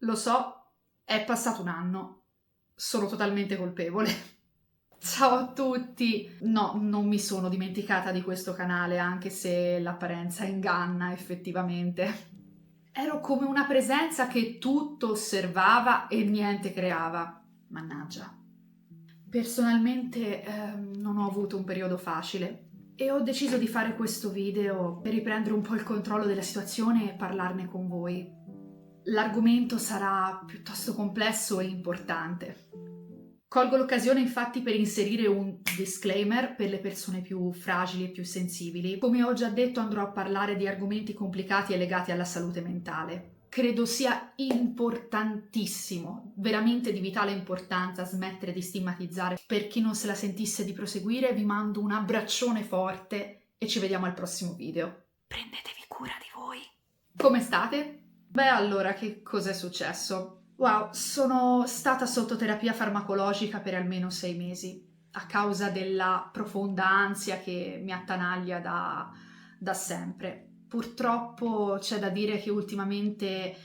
Lo so, è passato un anno. Sono totalmente colpevole. Ciao a tutti! No, non mi sono dimenticata di questo canale, anche se l'apparenza inganna effettivamente. Ero come una presenza che tutto osservava e niente creava. Mannaggia. Personalmente non ho avuto un periodo facile e ho deciso di fare questo video per riprendere un po' il controllo della situazione e parlarne con voi. L'argomento sarà piuttosto complesso e importante. Colgo l'occasione infatti per inserire un disclaimer per le persone più fragili e più sensibili. Come ho già detto, andrò a parlare di argomenti complicati e legati alla salute mentale. Credo sia importantissimo, veramente di vitale importanza, smettere di stigmatizzare. Per chi non se la sentisse di proseguire, vi mando un abbraccione forte e ci vediamo al prossimo video. Prendetevi cura di voi. Come state? Beh, allora, che cos'è successo? Wow, sono stata sotto terapia farmacologica per almeno 6 mesi, a causa della profonda ansia che mi attanaglia da sempre. Purtroppo c'è da dire che ultimamente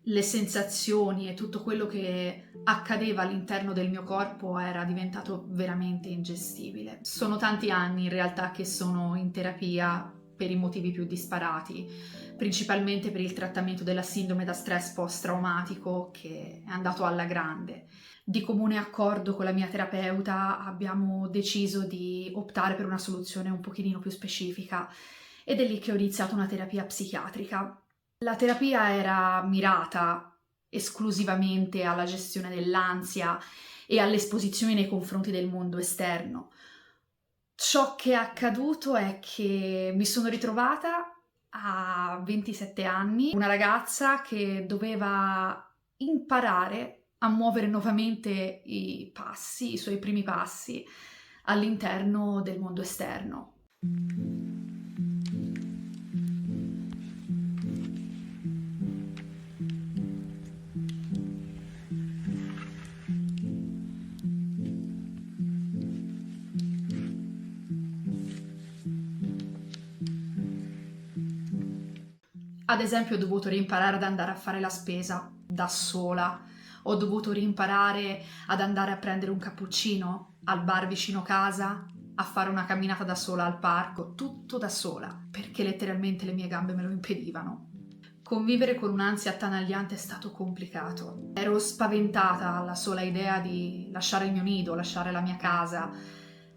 le sensazioni e tutto quello che accadeva all'interno del mio corpo era diventato veramente ingestibile. Sono tanti anni in realtà che sono in terapia per i motivi più disparati, principalmente per il trattamento della sindrome da stress post-traumatico che è andato alla grande. Di comune accordo con la mia terapeuta abbiamo deciso di optare per una soluzione un pochino più specifica ed è lì che ho iniziato una terapia psichiatrica. La terapia era mirata esclusivamente alla gestione dell'ansia e all'esposizione nei confronti del mondo esterno. Ciò che è accaduto è che mi sono ritrovata a 27 anni, una ragazza che doveva imparare a muovere nuovamente i suoi primi passi all'interno del mondo esterno. Ad esempio, ho dovuto rimparare ad andare a fare la spesa da sola, ho dovuto rimparare ad andare a prendere un cappuccino al bar vicino casa, a fare una camminata da sola al parco, tutto da sola, perché letteralmente le mie gambe me lo impedivano. Convivere con un'ansia attanagliante è stato complicato. Ero spaventata alla sola idea di lasciare il mio nido, lasciare la mia casa,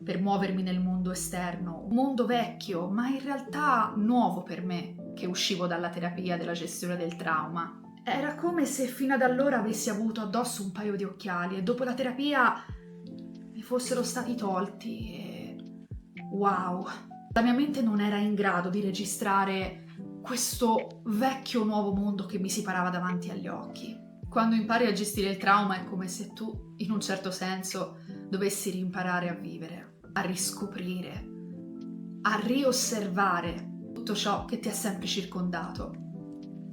per muovermi nel mondo esterno, un mondo vecchio, ma in realtà nuovo per me, che uscivo dalla terapia della gestione del trauma. Era come se fino ad allora avessi avuto addosso un paio di occhiali e dopo la terapia mi fossero stati tolti e... wow! La mia mente non era in grado di registrare questo vecchio nuovo mondo che mi si parava davanti agli occhi. Quando impari a gestire il trauma è come se tu, in un certo senso, dovessi rimparare a vivere, a riscoprire, a riosservare tutto ciò che ti ha sempre circondato,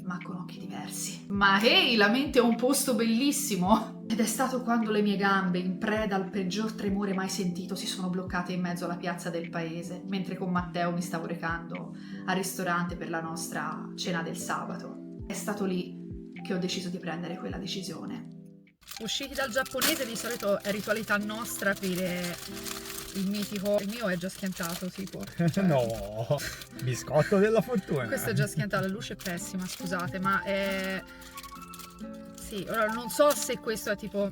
ma con occhi diversi. Ma hey, la mente è un posto bellissimo! Ed è stato quando le mie gambe, in preda al peggior tremore mai sentito, si sono bloccate in mezzo alla piazza del paese, mentre con Matteo mi stavo recando al ristorante per la nostra cena del sabato. È stato lì che ho deciso di prendere quella decisione. Usciti dal giapponese di solito è ritualità nostra aprire il mitico... Il mio è già schiantato, tipo. Cioè... No, biscotto della fortuna. Questo è già schiantato, la luce è pessima, scusate, ma è... Sì, ora non so se questo è tipo...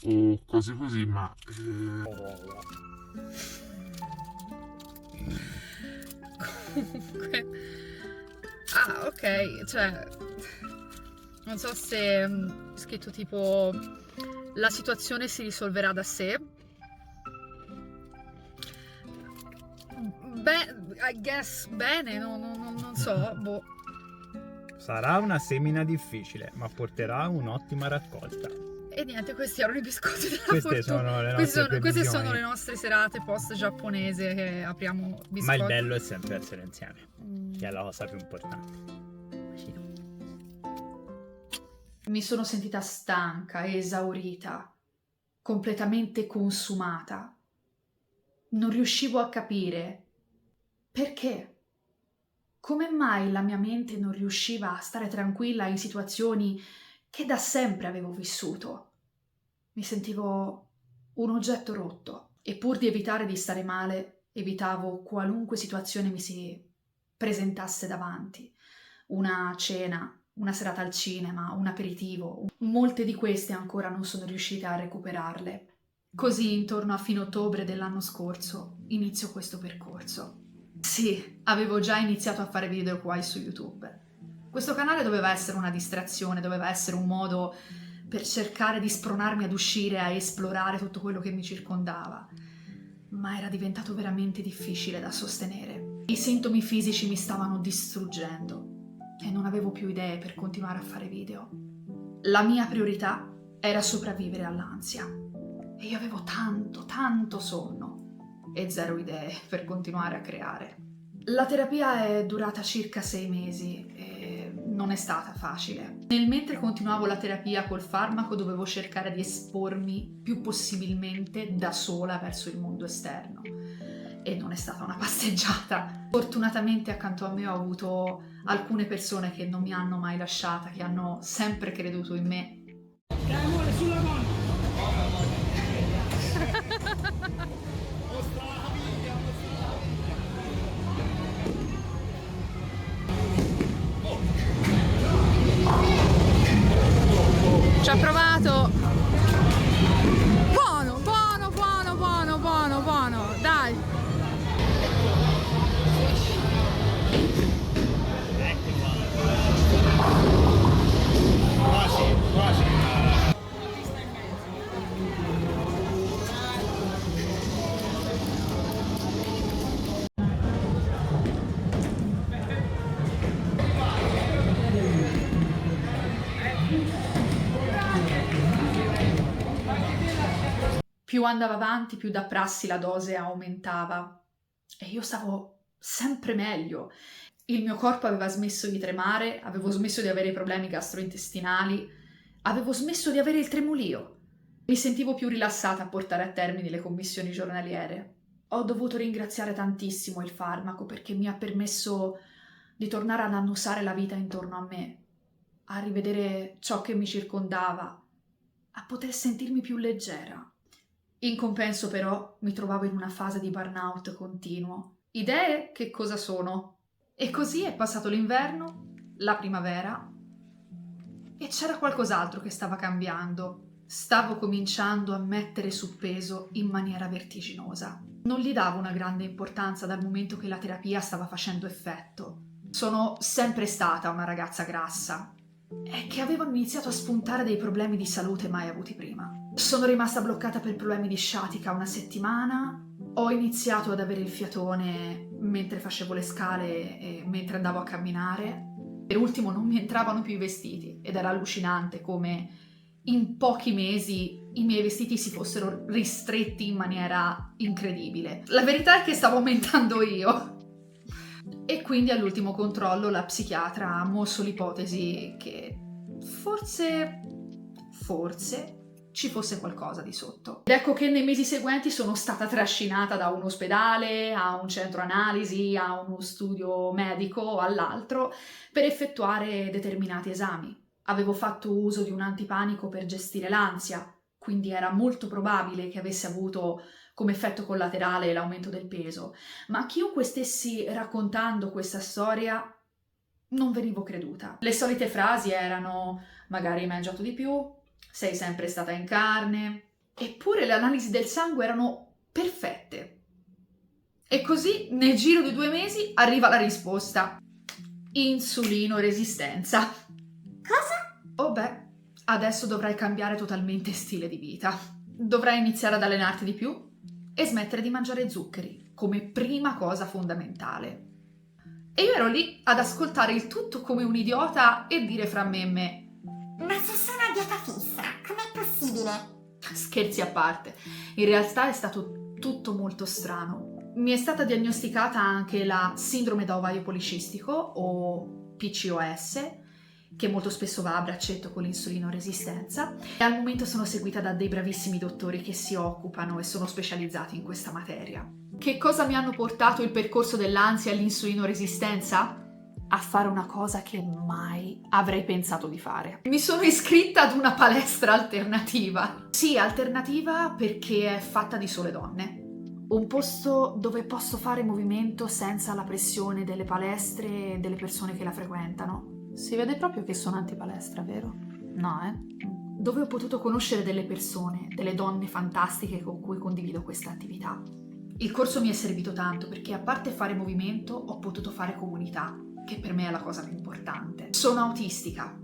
o cose così, ma... Comunque... Ah, ok, cioè... Non so se è scritto tipo... La situazione si risolverà da sé. Beh, I guess bene, non so, boh. Sarà una semina difficile, ma porterà un'ottima raccolta. E niente, questi erano i biscotti della Queste fortuna. sono le Queste nostre queste previsioni. sono le nostre serate post giapponese che apriamo biscotti. Ma il bello è sempre essere insieme, che è la cosa più importante. Mi sono sentita stanca, esaurita, completamente consumata. Non riuscivo a capire perché. Come mai la mia mente non riusciva a stare tranquilla in situazioni che da sempre avevo vissuto? Mi sentivo un oggetto rotto e pur di evitare di stare male, evitavo qualunque situazione mi si presentasse davanti. Una cena, una serata al cinema, un aperitivo. Molte di queste ancora non sono riuscita a recuperarle. Così, intorno a fine ottobre dell'anno scorso, inizio questo percorso. Sì, avevo già iniziato a fare video qua su YouTube. Questo canale doveva essere una distrazione, doveva essere un modo per cercare di spronarmi ad uscire, a esplorare tutto quello che mi circondava. Ma era diventato veramente difficile da sostenere. I sintomi fisici mi stavano distruggendo e non avevo più idee per continuare a fare video. La mia priorità era sopravvivere all'ansia e io avevo tanto sonno e zero idee per continuare a creare. La terapia è durata circa 6 mesi e non è stata facile. Mentre continuavo la terapia col farmaco dovevo cercare di espormi più possibilmente da sola verso il mondo esterno e non è stata una passeggiata. Fortunatamente accanto a me ho avuto alcune persone che non mi hanno mai lasciata, che hanno sempre creduto in me. Amore, sulla mano! Ci ha provato. Buono, dai. Quasi. Più andava avanti, più da prassi la dose aumentava e io stavo sempre meglio. Il mio corpo aveva smesso di tremare, avevo smesso di avere problemi gastrointestinali, avevo smesso di avere il tremolio. Mi sentivo più rilassata a portare a termine le commissioni giornaliere. Ho dovuto ringraziare tantissimo il farmaco perché mi ha permesso di tornare ad annusare la vita intorno a me, a rivedere ciò che mi circondava, a poter sentirmi più leggera. In compenso però mi trovavo in una fase di burnout continuo. Idee che cosa sono? E così è passato l'inverno, la primavera e c'era qualcos'altro che stava cambiando. Stavo cominciando a mettere su peso in maniera vertiginosa. Non gli davo una grande importanza dal momento che la terapia stava facendo effetto. Sono sempre stata una ragazza grassa e che avevano iniziato a spuntare dei problemi di salute mai avuti prima. Sono rimasta bloccata per problemi di sciatica una settimana, ho iniziato ad avere il fiatone mentre facevo le scale e mentre andavo a camminare. Per ultimo non mi entravano più i vestiti ed era allucinante come in pochi mesi i miei vestiti si fossero ristretti in maniera incredibile. La verità è che stavo aumentando io. E quindi all'ultimo controllo la psichiatra ha mosso l'ipotesi che forse ci fosse qualcosa di sotto. Ed ecco che nei mesi seguenti sono stata trascinata da un ospedale a un centro analisi, a uno studio medico, all'altro, per effettuare determinati esami. Avevo fatto uso di un antipanico per gestire l'ansia, quindi era molto probabile che avesse avuto come effetto collaterale l'aumento del peso, ma a chiunque stessi raccontando questa storia non venivo creduta. Le solite frasi erano: magari hai mangiato di più, sei sempre stata in carne, eppure le analisi del sangue erano perfette. E così nel giro di 2 mesi arriva la risposta: insulino resistenza. Cosa? Oh beh, adesso dovrai cambiare totalmente stile di vita. Dovrai iniziare ad allenarti di più e smettere di mangiare zuccheri come prima cosa fondamentale. E io ero lì ad ascoltare il tutto come un idiota e dire fra me e me: ma se sono a dieta fissa, com'è possibile? Scherzi a parte, in realtà è stato tutto molto strano. Mi è stata diagnosticata anche la sindrome da ovaio policistico o PCOS, che molto spesso va a braccetto con l'insulino resistenza, e al momento sono seguita da dei bravissimi dottori che si occupano e sono specializzati in questa materia. Che cosa mi hanno portato il percorso dell'ansia e l'insulino resistenza? a fare una cosa che mai avrei pensato di fare. Mi sono iscritta ad una palestra alternativa. Sì, alternativa perché è fatta di sole donne. Un posto dove posso fare movimento senza la pressione delle palestre e delle persone che la frequentano. Si vede proprio che sono antipalestra, vero? No, Dove ho potuto conoscere delle persone, delle donne fantastiche con cui condivido questa attività. Il corso mi è servito tanto perché a parte fare movimento ho potuto fare comunità, che per me è la cosa più importante. Sono autistica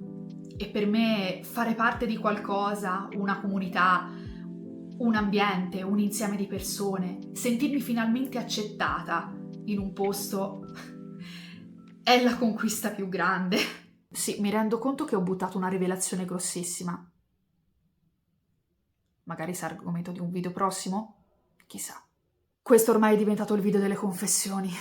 e per me fare parte di qualcosa, una comunità, un ambiente, un insieme di persone, sentirmi finalmente accettata in un posto è la conquista più grande. Sì, mi rendo conto che ho buttato una rivelazione grossissima. Magari sarà argomento di un video prossimo? Chissà. Questo ormai è diventato il video delle confessioni.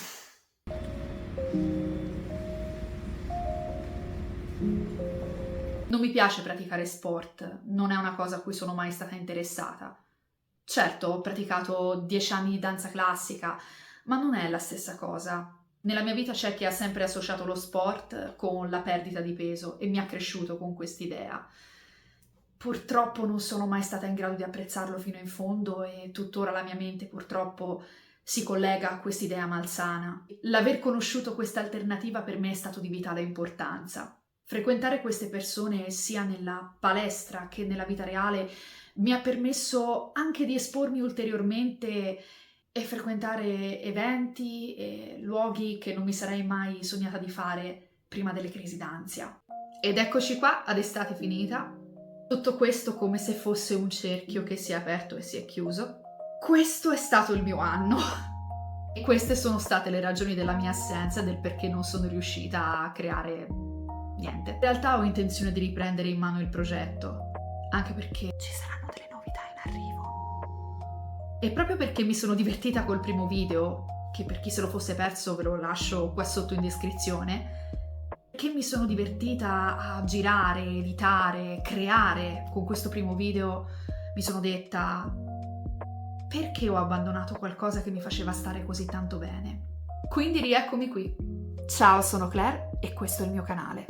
Non mi piace praticare sport, non è una cosa a cui sono mai stata interessata. Certo, ho praticato 10 anni di danza classica, ma non è la stessa cosa. Nella mia vita c'è chi ha sempre associato lo sport con la perdita di peso e mi ha cresciuto con quest'idea. Purtroppo non sono mai stata in grado di apprezzarlo fino in fondo e tuttora la mia mente purtroppo si collega a quest'idea malsana. L'aver conosciuto questa alternativa per me è stato di vitale importanza. Frequentare queste persone sia nella palestra che nella vita reale mi ha permesso anche di espormi ulteriormente e frequentare eventi e luoghi che non mi sarei mai sognata di fare prima delle crisi d'ansia. Ed eccoci qua, ad estate finita. Tutto questo come se fosse un cerchio che si è aperto e si è chiuso. Questo è stato il mio anno. E queste sono state le ragioni della mia assenza e del perché non sono riuscita a creare niente. In realtà ho intenzione di riprendere in mano il progetto, anche perché ci saranno delle novità in arrivo. E proprio perché mi sono divertita col primo video, che per chi se lo fosse perso ve lo lascio qua sotto in descrizione, che mi sono divertita a girare, editare, creare con questo primo video, mi sono detta: perché ho abbandonato qualcosa che mi faceva stare così tanto bene? Quindi rieccomi qui. Ciao, sono Claire e questo è il mio canale.